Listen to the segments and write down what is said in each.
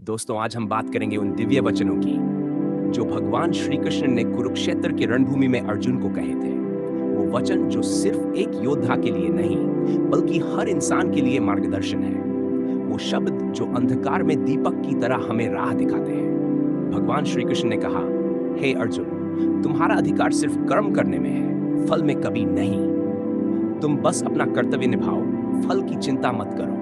दोस्तों, आज हम बात करेंगे उन दिव्य वचनों की जो भगवान श्री कृष्ण ने कुरुक्षेत्र की रणभूमि में अर्जुन को कहे थे। वो वचन जो सिर्फ एक योद्धा के लिए नहीं, बल्कि हर इंसान के लिए मार्गदर्शन है। वो शब्द जो अंधकार में दीपक की तरह हमें राह दिखाते हैं। भगवान श्री कृष्ण ने कहा, हे अर्जुन, तुम्हारा अधिकार सिर्फ कर्म करने में है, फल में कभी नहीं। तुम बस अपना कर्तव्य निभाओ, फल की चिंता मत करो।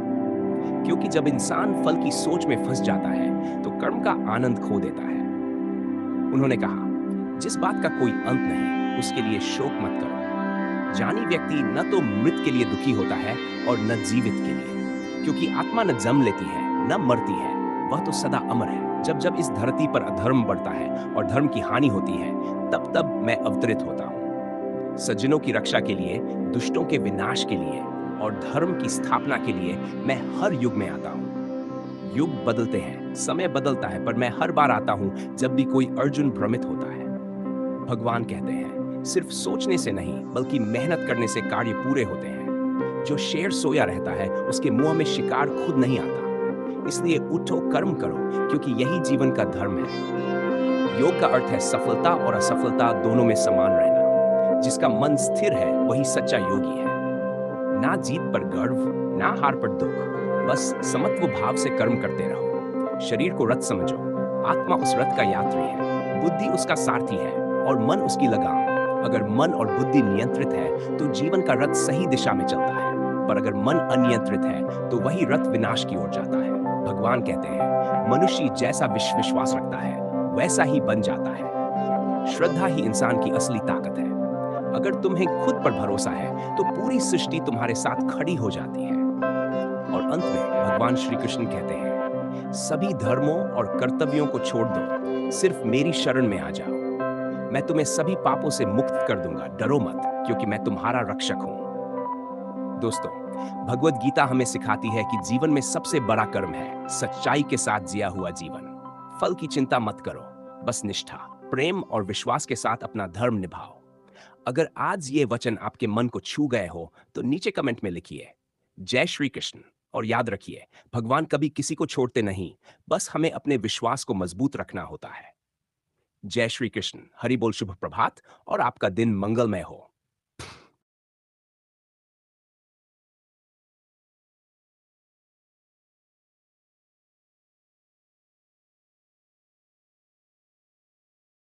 क्योंकि जब इंसान फल की सोच में फंस जाता है तो कर्म का आनंद खो देता है। उन्होंने कहा, जिस बात का कोई अंत नहीं उसके लिए शोक मत करो। ज्ञानी व्यक्ति न तो मृत के लिए दुखी होता है और न जीवित के लिए, क्योंकि आत्मा न जन्म लेती है न मरती है, वह तो सदा अमर है। जब जब इस धरती पर अधर्म बढ़ता है और धर्म की हानि होती है, तब तब मैं अवतरित होता हूँ। सज्जनों की रक्षा के लिए, दुष्टों के विनाश के लिए और धर्म की स्थापना के लिए मैं हर युग में आता हूँ। युग बदलते हैं, समय बदलता है, पर मैं हर बार आता हूँ जब भी कोई अर्जुन भ्रमित होता है। भगवान कहते हैं, सिर्फ सोचने से नहीं बल्कि मेहनत करने से कार्य पूरे होते हैं। जो शेर सोया रहता है उसके मुंह में शिकार खुद नहीं आता। इसलिए उठो, कर्म करो, क्योंकि यही जीवन का धर्म है। योग का अर्थ है सफलता और असफलता दोनों में समान रहना। जिसका मन स्थिर है वही सच्चा योगी है। ना जीत पर गर्व, ना हार पर दुख, बस समत्व भाव से कर्म करते रहो। शरीर को रथ समझो, आत्मा उस रथ का यात्री है, बुद्धि उसका सारथी है और मन उसकी लगाम। अगर मन और बुद्धि नियंत्रित है तो जीवन का रथ सही दिशा में चलता है, पर अगर मन अनियंत्रित है तो वही रथ विनाश की ओर जाता है। भगवान कहते हैं, मनुष्य जैसा विश्वास रखता है वैसा ही बन जाता है। श्रद्धा ही इंसान की असली ताकत है। अगर तुम्हें खुद पर भरोसा है तो पूरी सृष्टि तुम्हारे साथ खड़ी हो जाती है। और अंत में भगवान श्री कृष्ण कहते हैं, सभी धर्मों और कर्तव्यों को छोड़ दो, सिर्फ मेरी शरण में आ जाओ। मैं तुम्हें सभी पापों से मुक्त कर दूंगा, डरो मत, क्योंकि मैं तुम्हारा रक्षक हूं। दोस्तों, भगवत गीता हमें सिखाती है कि जीवन में सबसे बड़ा कर्म है सच्चाई के साथ जिया हुआ जीवन। फल की चिंता मत करो, बस निष्ठा, प्रेम और विश्वास के साथ अपना धर्म निभाओ। अगर आज ये वचन आपके मन को छू गए हो तो नीचे कमेंट में लिखिए, जय श्री कृष्ण। और याद रखिए, भगवान कभी किसी को छोड़ते नहीं, बस हमें अपने विश्वास को मजबूत रखना होता है। जय श्री कृष्ण, हरि बोल, शुभ प्रभात और आपका दिन मंगलमय हो।